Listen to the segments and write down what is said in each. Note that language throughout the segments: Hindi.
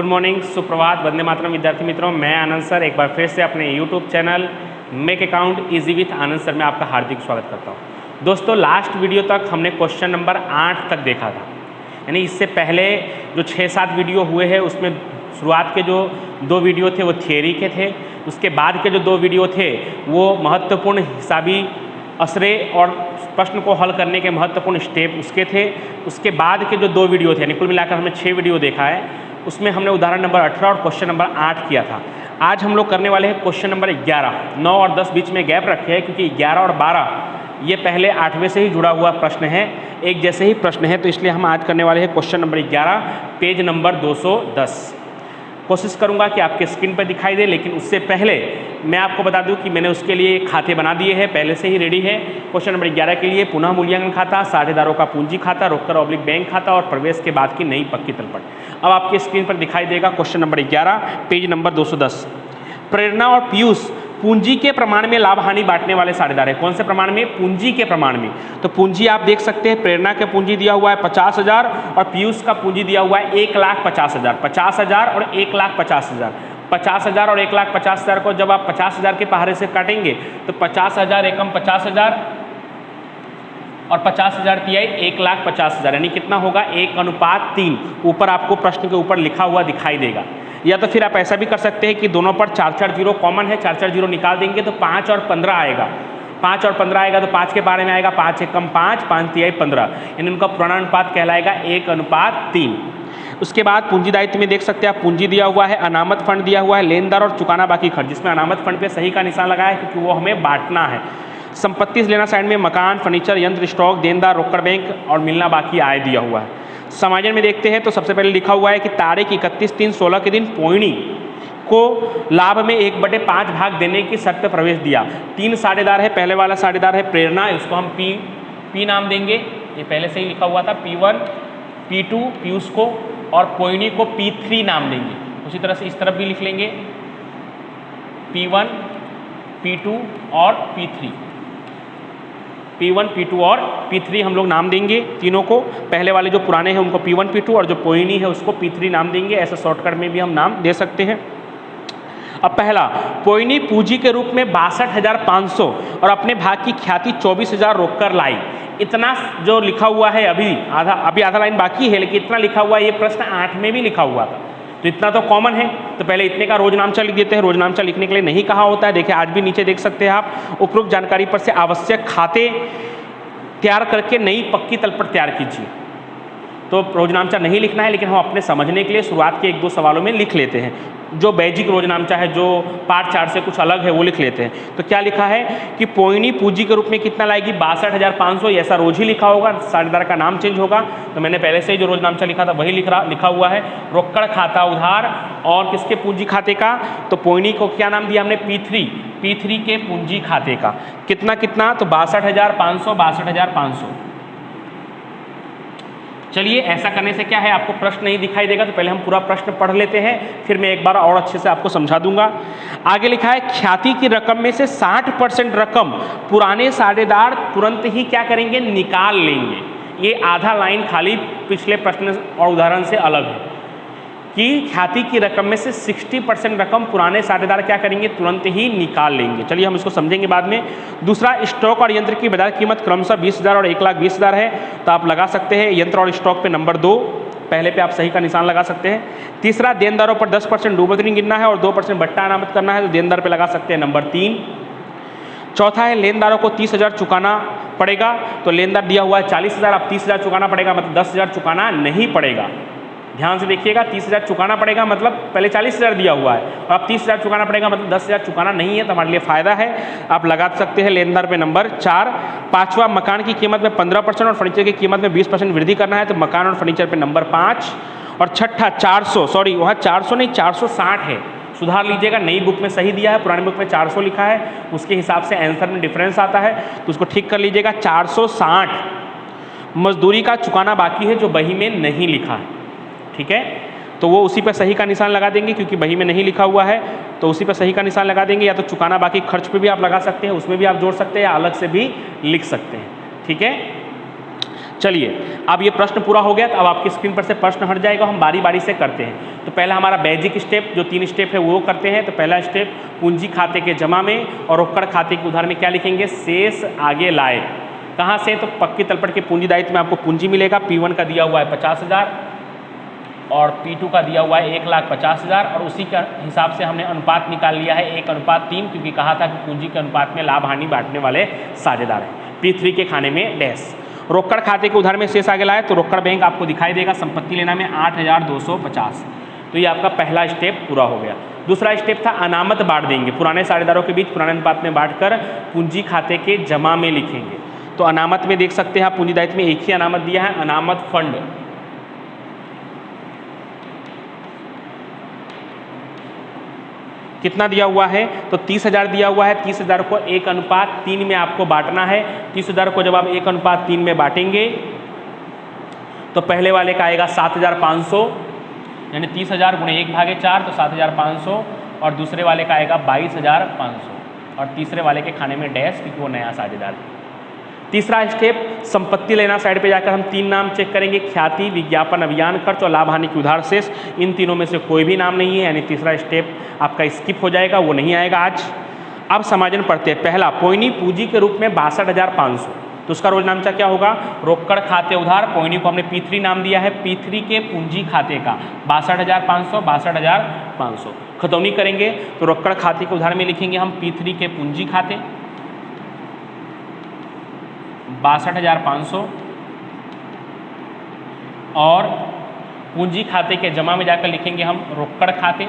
गुड मॉर्निंग, सुप्रभात, वंदे मातरम विद्यार्थी मित्रों। मैं आनंद सर एक बार फिर से अपने YouTube channel make account easy with Anand sir में आपका हार्दिक स्वागत करता हूं। दोस्तों, लास्ट वीडियो तक हमने क्वेश्चन नंबर 8 तक देखा था, यानी इससे पहले जो 6-7 वीडियो हुए हैं उसमें शुरुआत के जो 2 वीडियो थे वो थियरी के थे, उसके बाद के जो 2 वीडियो थे वो महत्वपूर्ण हिसाबी असरे और प्रश्न को हल करने के महत्वपूर्ण स्टेप उसके थे। उसके बाद के जो 2 वीडियो थे, यानी कुल मिलाकर हमने 6 वीडियो देखा है, उसमें हमने उदाहरण नंबर 18 और क्वेश्चन नंबर 8 किया था। आज हम लोग करने वाले हैं क्वेश्चन नंबर 11। 9 और 10 बीच में गैप रखे हैं क्योंकि 11 और 12 ये पहले 8वें से ही जुड़ा हुआ प्रश्न है, एक जैसे ही प्रश्न है, तो इसलिए हम आज करने वाले हैं क्वेश्चन नंबर 11, पेज नंबर 210। कोशिश करूंगा कि आपके स्क्रीन पर दिखाई दे, लेकिन उससे पहले मैं आपको बता दूं कि मैंने उसके लिए खाते बना दिए हैं, पहले से ही रेडी है। क्वेश्चन नंबर 11 के लिए पुनः मूल्यांकन खाता, साझेदारों का पूंजी खाता, रोककर ऑब्लिक बैंक खाता और प्रवेश के बाद की नई पक्की तलपट। अब आपके स्क्रीन पर दिखाई देगा क्वेश्चन नंबर 11, पेज नंबर 210। प्रेरणा और पीयूष पूंजी के प्रमाण में लाभ हानि बांटने वाले साझेदार है। कौन से प्रमाण में? पूंजी के प्रमाण में। तो पूंजी आप देख सकते हैं, प्रेरणा का पूंजी दिया हुआ है 50,000 और पीयूष का पूंजी दिया हुआ है 1,50,000। 50,000 और 1,50,000। 50,000 और 1,50,000 को जब आप 50,000 के पहाड़े से काटेंगे तो 50,000 एकम 50,000 और 50,000 तिहाई 1,50,000, यानी कितना होगा? 1:3। ऊपर आपको प्रश्न के ऊपर लिखा हुआ दिखाई देगा। या तो फिर आप ऐसा भी कर सकते हैं कि दोनों पर 4-4 जीरो कॉमन है, 4-4 जीरो निकाल देंगे तो 5 और 15 आएगा। 5 और 15 आएगा तो 5 के बारे में आएगा 5 एकम 5, 5 तिहाई 15, यानी उनका पूर्णानुपात कहलाएगा 1:3। उसके बाद पूंजी दायित्व में देख सकते हैं आप, पूंजी दिया हुआ है, अनामत फंड दिया हुआ है, लेनदार और चुकाना बाकी खर्च, जिसमें अनामत फंड पे सही का निशान लगाया है क्योंकि वो हमें बांटना है। संपत्ति लेना साइड में मकान, फर्नीचर, यंत्र, स्टॉक, देनदार, रोकड़ बैंक और मिलना बाकी आय दिया हुआ है। समायोजन में देखते हैं तो सबसे पहले लिखा हुआ है कि तारीख 31/3/16 के दिन पोइणी को लाभ में 1/5 भाग देने की शर्त पर प्रवेश दिया। 3 साझेदार है, पहले वाला साझेदार है प्रेरणा, उसको हम पी नाम देंगे, ये पहले से ही लिखा हुआ था। P1, P2 पीयूष को और पोइणी को P3 नाम देंगे। उसी तरह से इस तरफ भी लिख लेंगे P1, P2 और P3। P1, P2 और P3 हम लोग नाम देंगे तीनों को। पहले वाले जो पुराने हैं उनको P1, P2 और जो पोइणी है उसको P3 नाम देंगे। ऐसा शॉर्टकट में भी हम नाम दे सकते हैं। अब पहला, पोइणी पूंजी के रूप में 62,500 और अपने भाग की ख्याति 24,000 रोककर लाई। इतना जो लिखा हुआ है अभी आधा लाइन बाकी है, लेकिन इतना लिखा हुआ है, ये प्रश्न 8 में भी लिखा हुआ था, तो इतना तो कॉमन है। तो पहले इतने का रोजनामचा लिख देते हैं। रोजनामचा लिखने के लिए नहीं कहा होता है, देखिए आज भी नीचे देख सकते हैं आप, उपरोक्त जानकारी पर से आवश्यक खाते तैयार करके नई पक्की तलपट तैयार कीजिए। तो रोजनामचा नहीं लिखना है, लेकिन हम अपने समझने के लिए शुरुआत के 1-2 सवालों में लिख लेते हैं। जो बेसिक रोजनामचा है, जो पार्ट 4 से कुछ अलग है, वो लिख लेते हैं। तो क्या लिखा है कि पोइणी पूंजी के रूप में कितना लाएगी? 62,500। ऐसा रोज ही लिखा होगा, साझेदार का नाम चेंज होगा, तो मैंने पहले से ही जो रोजनामचा लिखा था वही लिखा हुआ है। रोकड़ खाता उधार और किसके पूंजी खाते का? तो पोइणी को क्या नाम दिया हमने? P3 के पूंजी खाते का। कितना तो 62,500, 62,500। चलिए, ऐसा करने से क्या है, आपको प्रश्न नहीं दिखाई देगा, तो पहले हम पूरा प्रश्न पढ़ लेते हैं, फिर मैं एक बार और अच्छे से आपको समझा दूंगा। आगे लिखा है, ख्याति की रकम में से 60% रकम पुराने साझेदार तुरंत ही क्या करेंगे? निकाल लेंगे। ये आधा लाइन खाली पिछले प्रश्न और उदाहरण से अलग है कि ख्याति की रकम में से 60% रकम पुराने साझेदार क्या करेंगे? तुरंत ही निकाल लेंगे। चलिए हम इसको समझेंगे बाद में। दूसरा, स्टॉक और यंत्र की बाजार कीमत क्रमशः 20,000 और 1,20,000 है, तो आप लगा सकते हैं यंत्र और स्टॉक पे नंबर 2, पहले पे आप सही का निशान लगा सकते हैं। तीसरा, देनदारों पर 10% डूबोतरी गिनना है और 2% बट्टा अनामत करना है, तो देनदार पे लगा सकते हैं नंबर 3। चौथा है, लेनदारों को 30,000 चुकाना पड़ेगा, तो लेनदार दिया हुआ है 40,000, अब 30,000 चुकाना पड़ेगा, मतलब 10,000 चुकाना नहीं पड़ेगा। ध्यान से देखिएगा, 30,000 चुकाना पड़ेगा मतलब पहले 40,000 दिया हुआ है, और अब 30,000 चुकाना पड़ेगा मतलब 10,000 चुकाना नहीं है, तो हमारे लिए फ़ायदा है। आप लगा सकते हैं लेनदार पे नंबर 4। पाँचवा, मकान की कीमत में 15% और फर्नीचर की कीमत में 20% वृद्धि करना है, तो मकान और फर्नीचर पे नंबर 5। और छठा, 400, सॉरी वहाँ 400 नहीं 460 है, सुधार लीजिएगा, नई बुक में सही दिया है, पुरानी बुक में 400 लिखा है, उसके हिसाब से आंसर में डिफरेंस आता है, तो उसको ठीक कर लीजिएगा। 460 मजदूरी का चुकाना बाकी है जो बही में नहीं लिखा है, ठीक है, तो वो उसी पर सही का निशान लगा देंगे, क्योंकि बही में नहीं लिखा हुआ है तो उसी पर सही का निशान लगा देंगे। या तो चुकाना बाकी खर्च पे भी आप लगा सकते हैं, उसमें भी आप जोड़ सकते हैं, या अलग से भी लिख सकते हैं, ठीक है। चलिए अब ये प्रश्न पूरा हो गया, तो अब आपकी स्क्रीन पर से प्रश्न हट जाएगा, हम बारी बारी से करते हैं। तो पहला हमारा बेसिक स्टेप जो 3 स्टेप है वो करते हैं। तो पहला स्टेप पूंजी खाते के जमा में और रोकड़ खाते के उधार में क्या लिखेंगे, शेष आगे लाए। कहाँ से, तो पक्की तलपट के पूंजी दायित्व में आपको पूंजी मिलेगा। P1 का दिया हुआ है 50,000 और P2 का दिया हुआ है 1,50,000 और उसी के हिसाब से हमने अनुपात निकाल लिया है 1:3, क्योंकि कहा था कि पूंजी के अनुपात में लाभ हानि बांटने वाले साझेदार हैं। P3 के खाने में डैश। रोकड़ खाते के उधार में शेष आगे लाए, तो रोकड़ बैंक आपको दिखाई देगा, संपत्ति लेना में 8,250। तो ये आपका पहला स्टेप पूरा हो गया। दूसरा स्टेप था अनामत बांट देंगे, पुराने साझेदारों के बीच पुराने अनुपात में बांटकर पूंजी खाते के जमा में लिखेंगे। तो अनामत में देख सकते हैं आप, पूंजी दायित्व में एक ही अनामत दिया है, अनामत फंड। कितना दिया हुआ है, तो 30,000 दिया हुआ है। 30,000 को 1:3 में आपको बांटना है। 30,000 को जब आप 1:3 में बांटेंगे तो पहले वाले का आएगा 7,500, यानी 30,000 × 1/4 तो 7,500, और दूसरे वाले का आएगा 22,500, और तीसरे वाले के खाने में डैश, क्योंकि वो नया साझेदार है। तीसरा स्टेप संपत्ति लेना, साइड पे जाकर हम 3 नाम चेक करेंगे, ख्याति, विज्ञापन, अभियान खर्च और लाभ हानि की उधार शेष। इन तीनों में से कोई भी नाम नहीं है, यानी तीसरा स्टेप आपका स्किप हो जाएगा, वो नहीं आएगा आज। अब समायोजन पढ़ते हैं। पहला पोयनी पूंजी के रूप में 62,500, तो उसका रोज नामचा क्या होगा, रोकड़ खाते उधार। पोयनी को हमने P3 नाम दिया है, P3 के पूंजी खाते का 62,500, 62,500। खतौनी करेंगे तो रोकड़ खाते के उधार में लिखेंगे हम P3 के पूंजी खाते 62,500, और पूंजी खाते के जमा में जाकर लिखेंगे हम रोकड़ खाते,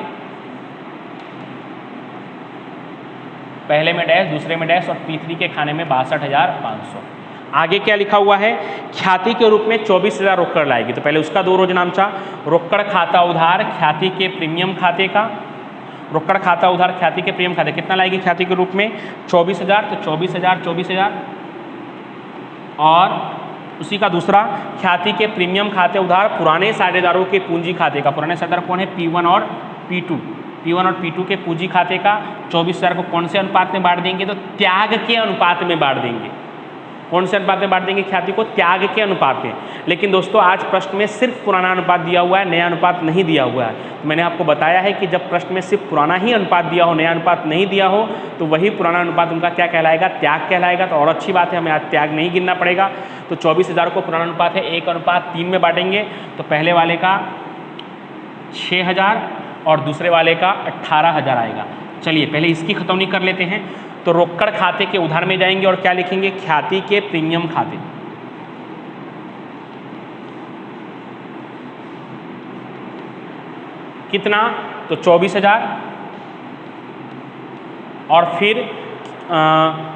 पहले में डैश दूसरे में डैश, और P3 के खाने में 62,500। आगे क्या लिखा हुआ है, ख्याति के रूप में 24,000 रोकड़ लाएगी। तो पहले उसका 2 रोज नामचा, रोकड़ खाता उधार ख्याति के प्रीमियम खाते का, रोकड़ खाता उधार ख्याति के प्रीमियम खाते कितना लाएगी ख्याति के रूप में 24,000, तो 24,000, और उसी का दूसरा ख्याति के प्रीमियम खाते उधार पुराने साझेदारों के पूंजी खाते का। पुराने साझेदार कौन है, P1 और P2। P1 और P2 के पूंजी खाते का 24,000 को कौन से अनुपात में बांट देंगे, तो त्याग के अनुपात में बांट देंगे। कौन से अनुपात में बांट देंगे, ख्याति को त्याग के अनुपात में। लेकिन दोस्तों आज प्रश्न में सिर्फ पुराना अनुपात दिया हुआ है, नया अनुपात नहीं दिया हुआ है। तो मैंने आपको बताया है कि जब प्रश्न में सिर्फ पुराना ही अनुपात दिया हो, नया अनुपात नहीं दिया हो, तो वही पुराना अनुपात उनका क्या कहलाएगा, त्याग कहलाएगा। तो और अच्छी बात है, हमें आज त्याग नहीं गिनना पड़ेगा। तो 24,000 को पुराना अनुपात है 1:3 में बांटेंगे, तो पहले वाले का 6,000 और दूसरे वाले का 18,000 आएगा। चलिए पहले इसकी खतौनी कर लेते हैं। तो रोकड़ खाते के उधार में जाएंगे और क्या लिखेंगे, ख्याति के प्रीमियम खाते, कितना, तो 24,000, और फिर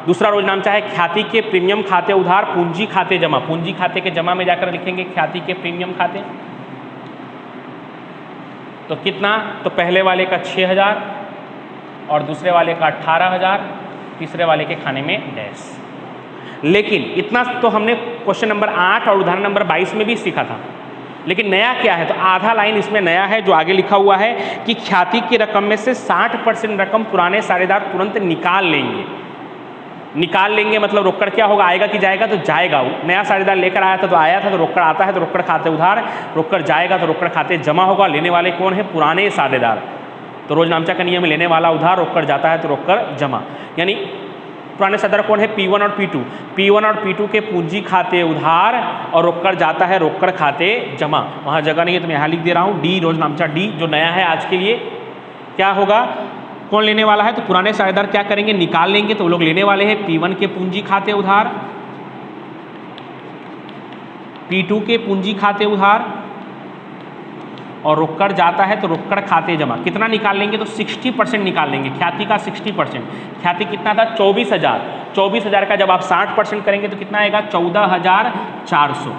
दूसरा रोज नाम चाहे ख्याति के प्रीमियम खाते उधार पूंजी खाते जमा। पूंजी खाते के जमा में जाकर लिखेंगे ख्याति के प्रीमियम खाते, तो कितना, तो पहले वाले का 6,000 और दूसरे वाले का 18,000, तीसरे वाले के खाने में डैश। लेकिन इतना तो हमने क्वेश्चन नंबर 8 और उदाहरण नंबर 22 में भी सीखा था। लेकिन नया क्या है, तो आधा लाइन इसमें नया है जो आगे लिखा हुआ है कि ख्याति की रकम में से 60% रकम पुराने साझेदार तुरंत निकाल लेंगे। निकाल लेंगे मतलब रोकड़ क्या होगा, आएगा कि जाएगा, तो जाएगा। नया साझेदार लेकर आया था तो आया था, तो रोकड़ आता है तो रोकड़ खाते उधार, रोकड़ जाएगा तो रोकड़ खाते जमा होगा। लेने वाले कौन है, पुराने साझेदार। तो रोज नामचा का नियम, लेने वाला उधार, रोकड़ जाता है तो रोकड़ जमा। यानी पुराने साझेदार कौन है, P1 और P2। P1 और P2 के पूंजी खाते उधार और रोकड़ जाता है रोकड़ खाते जमा। वहाँ जगह नहीं है तो मैं यहाँ लिख दे रहा हूँ D, रोज नामचा D जो नया है आज के लिए। क्या होगा, कौन लेने वाला है, तो पुराने साझेदार क्या करेंगे, निकाल लेंगे। तो वो लोग लेने वाले हैं P1 के पूंजी खाते उधार, P2 के पूंजी खाते उधार, और रोकड़ जाता है तो रोकड़ खाते जमा। कितना निकाल लेंगे, तो 60% निकाल लेंगे। ख्याति का 60%, ख्याति कितना था 24,000। 24,000 का जब आप 60% करेंगे तो कितना आएगा, 14,400।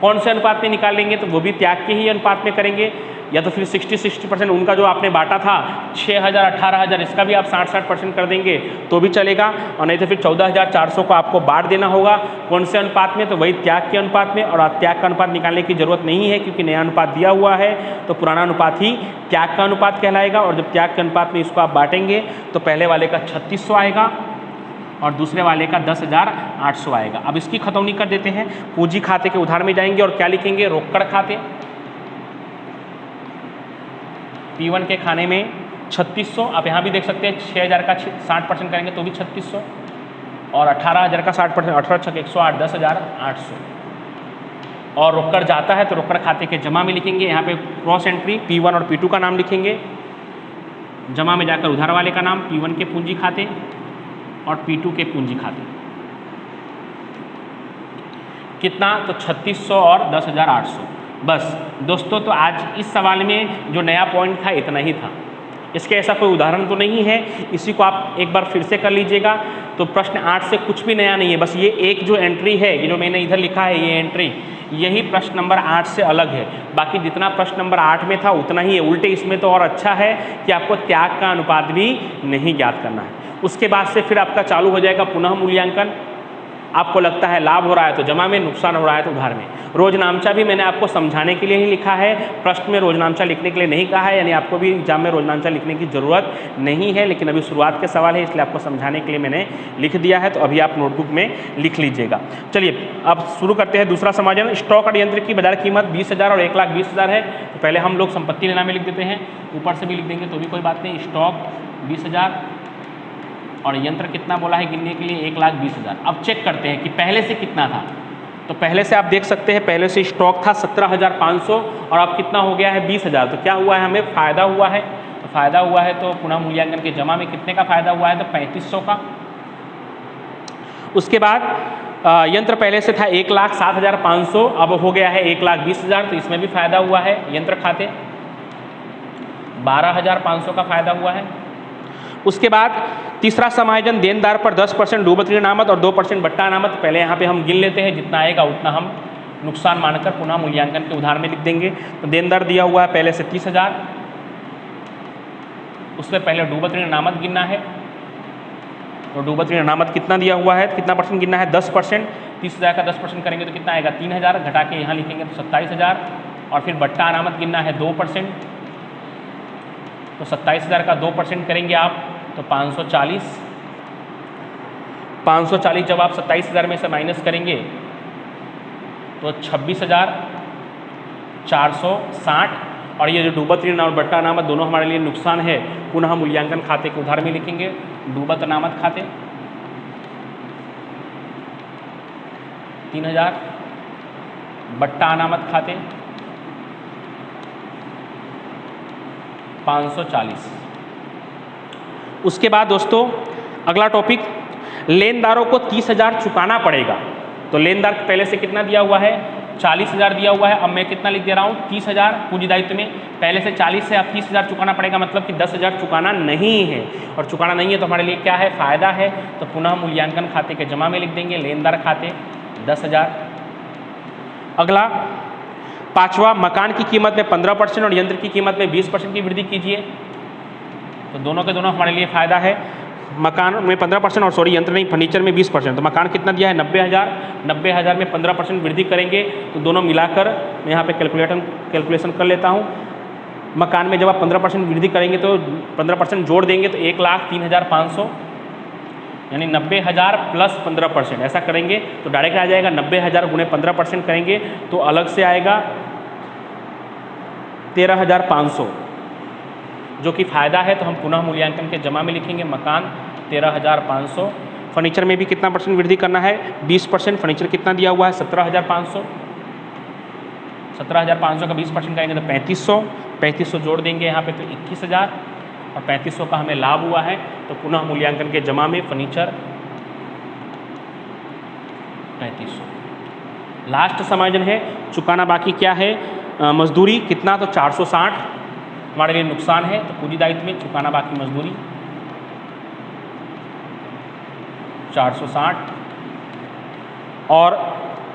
कौन से अनुपात में निकाल लेंगे, तो वो भी त्याग के ही अनुपात में करेंगे, या तो फिर 60% उनका जो आपने बांटा था 6,000 18,000, इसका भी आप 60% कर देंगे तो भी चलेगा। और नहीं तो फिर 14,400 को आपको बांट देना होगा। कौन से अनुपात में, तो वही त्याग के अनुपात में। और त्याग का अनुपात निकालने की जरूरत नहीं है क्योंकि नया अनुपात दिया हुआ है, तो पुराना अनुपात ही त्याग का अनुपात कहलाएगा। और जब त्याग के अनुपात में इसको आप बांटेंगे तो पहले वाले का 3600 आएगा और दूसरे वाले का 10,800 आएगा। अब इसकी खतौनी कर देते हैं। पूंजी खाते के उधार में जाएंगे और क्या लिखेंगे, रोकड़ खाते। P1 के खाने में 3600, आप यहाँ भी देख सकते हैं 6,000 का 60% करेंगे तो भी 3600 और 18,000 का 60%, 18 छक 108, 10,800। और रोकड़ जाता है तो रोकड़ खाते के जमा में लिखेंगे, यहाँ पे क्रॉस एंट्री P1 और P2 का नाम लिखेंगे, जमा में जाकर उधार वाले का नाम, P1 के पूंजी खाते और P2 के पूंजी खाते। कितना, तो 3600 और 10,800। बस दोस्तों, तो आज इस सवाल में जो नया पॉइंट था इतना ही था। इसके ऐसा कोई उदाहरण तो नहीं है, इसी को आप एक बार फिर से कर लीजिएगा। तो प्रश्न 8 से कुछ भी नया नहीं है, बस ये एक जो एंट्री है, ये जो मैंने इधर लिखा है ये एंट्री, यही प्रश्न नंबर 8 से अलग है। बाकी जितना प्रश्न नंबर 8 में था उतना ही है। उल्टे इसमें तो और अच्छा है कि आपको त्याग का अनुपात भी नहीं ज्ञात करना है। उसके बाद से फिर आपका चालू हो जाएगा पुनः मूल्यांकन। आपको लगता है लाभ हो रहा है तो जमा में, नुकसान हो रहा है तो उधार में। रोजनामचा भी मैंने आपको समझाने के लिए ही लिखा है, प्रश्न में रोजनामचा लिखने के लिए नहीं कहा है, यानी आपको भी एग्जाम में रोजनामचा लिखने की ज़रूरत नहीं है। लेकिन अभी शुरुआत के सवाल है इसलिए आपको समझाने के लिए मैंने लिख दिया है, तो अभी आप नोटबुक में लिख लीजिएगा। चलिए अब शुरू करते हैं दूसरा समाधान। स्टॉक और यंत्र की बाजार कीमत 20,000 और 1,20,000 है। तो पहले हम लोग संपत्ति लेना में लिख देते हैं, ऊपर से भी लिख देंगे तो भी कोई बात नहीं। स्टॉक 20,000 और यंत्र कितना बोला है गिनने के लिए, 1,20,000। अब चेक करते हैं कि पहले से कितना था। तो पहले से आप देख सकते हैं, पहले से स्टॉक था 17,500 और अब कितना हो गया है 20,000। तो क्या हुआ है, हमें फ़ायदा हुआ है। तो फ़ायदा हुआ है तो पुनः मूल्यांकन के जमा में कितने का फ़ायदा हुआ है, तो 3500 का। उसके बाद यंत्र पहले से था 1,07,500, अब हो गया है 1,20,000, तो इसमें भी फ़ायदा हुआ है। यंत्र खाते 12,500 का फ़ायदा हुआ है। उसके बाद तीसरा समायोजन, देनदार पर 10% डूबत ऋण अनामत और 2% बट्टा अनामत। पहले यहाँ पे हम गिन लेते हैं, जितना आएगा उतना हम नुकसान मानकर पुनः मूल्यांकन के उधार में लिख देंगे। तो देनदार दिया हुआ है पहले से 30,000, उससे पहले डूबत ऋण अनामत गिनना है। तो डूबत ऋण अनामत कितना दिया हुआ है, कितना परसेंट गिनना है, 10%। 30,000 का 10% करेंगे तो कितना आएगा, 3,000, घटा के यहाँ लिखेंगे तो 27,000। और फिर बट्टा अनामत गिनना है 2%, तो 27,000 का 2% करेंगे आप तो 540। 540 जब आप 27,000 में से माइनस करेंगे तो 26,460। और ये जो डूबत ऋण और बट्टा अनामत दोनों हमारे लिए नुकसान है, पुनः मूल्यांकन खाते के उधार में लिखेंगे। डूबत अनामत खाते 3,000, बट्टा अनामत खाते 540। उसके बाद दोस्तों अगला टॉपिक, लेनदारों को 30,000 चुकाना पड़ेगा। तो लेनदार पहले से कितना दिया हुआ है, 40,000 दिया हुआ है। अब मैं कितना लिख दे रहा हूँ, 30,000 पूंजी दायित्व में। पहले से 40 से आप 30,000 चुकाना पड़ेगा, मतलब कि 10,000 चुकाना नहीं है। और चुकाना नहीं है तो हमारे लिए क्या है, फ़ायदा है। तो पुनः मूल्यांकन खाते के जमा में लिख देंगे, लेनदार खाते 10,000। अगला पांचवा, मकान की कीमत में 15% और यंत्र की कीमत में 20% की वृद्धि कीजिए। तो दोनों के दोनों हमारे लिए फ़ायदा है। मकान में 15% और सॉरी यंत्र नहीं, फर्नीचर में 20%। तो मकान कितना दिया है, 90,000। 90,000 में 15% वृद्धि करेंगे तो दोनों मिलाकर मैं यहाँ पे कैलकुलेशन कर लेता हूँ। मकान में जब आप 15% वृद्धि करेंगे तो 15% जोड़ देंगे तो 1,03,500, यानी 90,000 प्लस 15%। ऐसा करेंगे तो डायरेक्ट आ जाएगा 90,000 गुणे 15% करेंगे तो अलग से आएगा 13,500, जो कि फ़ायदा है। तो हम पुनः मूल्यांकन के जमा में लिखेंगे, मकान 13,500। फर्नीचर में भी कितना परसेंट वृद्धि करना है, 20%। फर्नीचर कितना दिया हुआ है, 17,500। 17,500 का 20% करेंगे तो 3,500। 3,500 जोड़ देंगे यहाँ पे तो 21,000 और 3,500 का हमें लाभ हुआ है। तो पुनः मूल्यांकन के जमा में फर्नीचर 3,500। लास्ट समायोजन है, चुकाना बाकी क्या है, मजदूरी कितना, तो 460 हमारे लिए नुकसान है। तो पूंजी दायित्व में चुकाना बाकी मजदूरी 460। और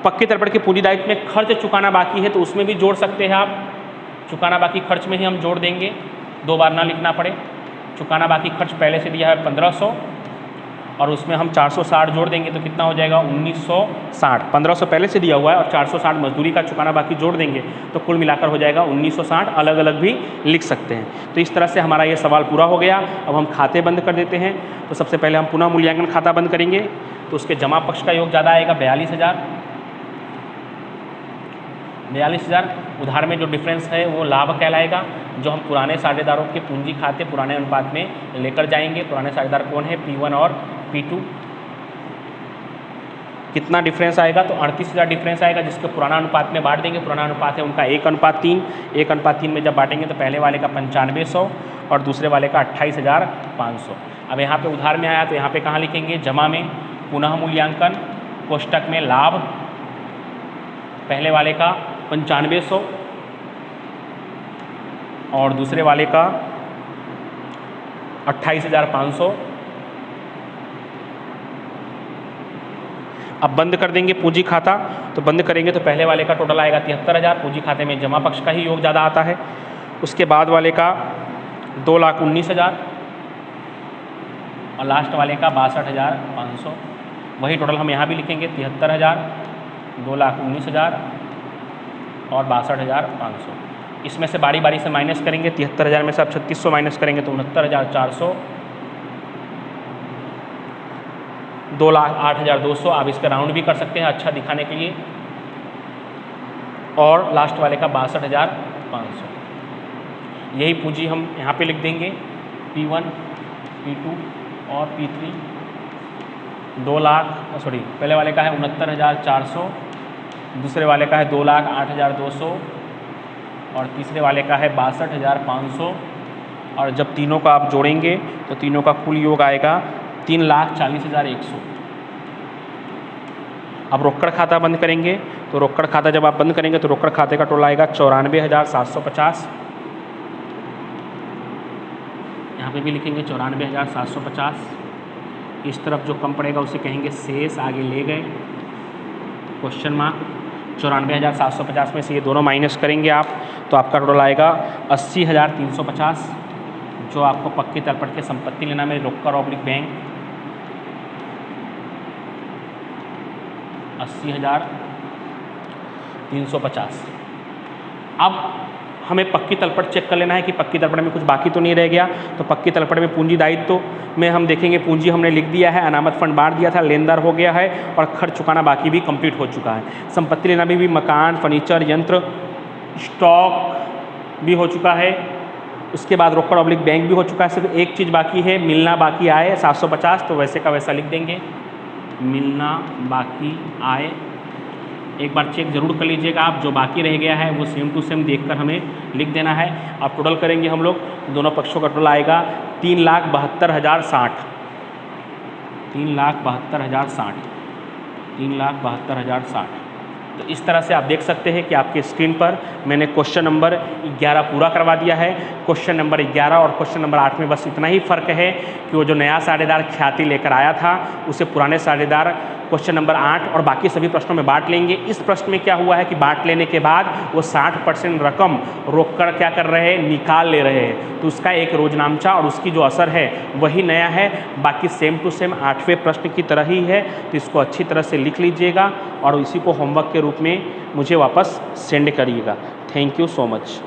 पक्के तर्पण के पूंजी दायित्व में खर्च चुकाना बाकी है तो उसमें भी जोड़ सकते हैं आप। चुकाना बाकी खर्च में ही हम जोड़ देंगे, दो बार ना लिखना पड़े। चुकाना बाकी खर्च पहले से दिया है 1,500 और उसमें हम 460 जोड़ देंगे तो कितना हो जाएगा 1960। 1500 पहले से दिया हुआ है और 460 मजदूरी का चुकाना बाकी जोड़ देंगे तो कुल मिलाकर हो जाएगा 1960। अलग अलग भी लिख सकते हैं। तो इस तरह से हमारा ये सवाल पूरा हो गया। अब हम खाते बंद कर देते हैं। तो सबसे पहले हम पुनः मूल्यांकन खाता बंद करेंगे तो उसके जमा पक्ष का योग ज़्यादा आएगा 42,000। उधार में जो डिफरेंस है वो लाभ कहलाएगा, जो हम पुराने साझेदारों के पूंजी खाते पुराने अनुपात में लेकर जाएंगे। पुराने साझेदार कौन है? P1 और P2। कितना डिफरेंस आएगा? तो 38,000 डिफरेंस आएगा, जिसको पुराना अनुपात में बांट देंगे। पुराना अनुपात है उनका 1:3। 1:3 में जब बांटेंगे तो पहले वाले का 9500 और दूसरे वाले का 28,500। अब यहाँ पे उधार में आया तो यहाँ पे कहाँ लिखेंगे? जमा में पुनः मूल्यांकन कोष्टक में लाभ, पहले वाले का 9500 और दूसरे वाले का 28,500। अब बंद कर देंगे पूंजी खाता। तो बंद करेंगे तो पहले वाले का टोटल आएगा 73,000। पूंजी खाते में जमा पक्ष का ही योग ज़्यादा आता है। उसके बाद वाले का 2,19,000 और लास्ट वाले का 62,500। वही टोटल हम यहाँ भी लिखेंगे 73,000, 2,19,000 और 62,500। इसमें से बारी बारी से माइनस करेंगे। 73,000 में से आप 3600 माइनस करेंगे तो 69,400, 2,08,200। आप इस पर राउंड भी कर सकते हैं अच्छा दिखाने के लिए। और लास्ट वाले का 62,500। यही पूंजी हम यहाँ पे लिख देंगे। P1, P2 और P3 पहले वाले का है 69,400, दूसरे वाले का है 2,08,200 और तीसरे वाले का है 62,500। और जब तीनों का आप जोड़ेंगे तो तीनों का कुल योग आएगा 3,40,100। अब रोकड़ खाता बंद करेंगे तो रोकड़ खाता जब आप बंद करेंगे तो रोकड़ खाते का टोटल आएगा 94,750। यहाँ पे भी लिखेंगे 94,750। इस तरफ जो कम पड़ेगा उसे कहेंगे शेष, आगे ले गए क्वेश्चन मार्क। 94,750 में से ये दोनों माइनस करेंगे आप तो आपका टोटल आएगा 80,350, जो आपको पक्की तलपट के संपत्ति लेना में रोकड़ ऑब्लिक बैंक 80,350। अब हमें पक्की तलपट चेक कर लेना है कि पक्की तलपट में कुछ बाकी तो नहीं रह गया। तो पक्की तलपट में पूंजी दायित्व में हम देखेंगे पूंजी हमने लिख दिया है, अनामत फंड बांट दिया था, लेनदार हो गया है और खर्च चुकाना बाकी भी कंप्लीट हो चुका है। संपत्ति लेना भी मकान, फर्नीचर, यंत्र, स्टॉक भी हो चुका है। उसके बाद रोकड़ ऑब्लिक बैंक भी हो चुका है। सिर्फ एक चीज़ बाकी है, मिलना बाकी आए 750। तो वैसे का वैसा लिख देंगे, मिलना बाकी आए। एक बार चेक जरूर कर लीजिएगा आप, जो बाकी रह गया है वो सेम टू सेम देखकर हमें लिख देना है। अब टोटल करेंगे हम लोग, दोनों पक्षों का टोटल आएगा 3,72,060। 3,72,060। 3,72,060। तो इस तरह से आप देख सकते हैं कि आपके स्क्रीन पर मैंने क्वेश्चन नंबर 11 पूरा करवा दिया है। क्वेश्चन नंबर 11 और क्वेश्चन नंबर 8 में बस इतना ही फ़र्क है कि वो जो नया साझेदार ख्याति लेकर आया था उसे पुराने साझेदार क्वेश्चन नंबर 8 और बाकी सभी प्रश्नों में बांट लेंगे। इस प्रश्न में क्या हुआ है कि बांट लेने के बाद वो 60% रकम रोककर क्या कर रहे हैं, निकाल ले रहे हैं। तो उसका एक रोजनामचा और उसकी जो असर है वही नया है, बाकी सेम टू सेम 8वें प्रश्न की तरह ही है। तो इसको अच्छी तरह से लिख लीजिएगा और इसी को होमवर्क के रूप में मुझे वापस सेंड करिएगा। Thank you so much.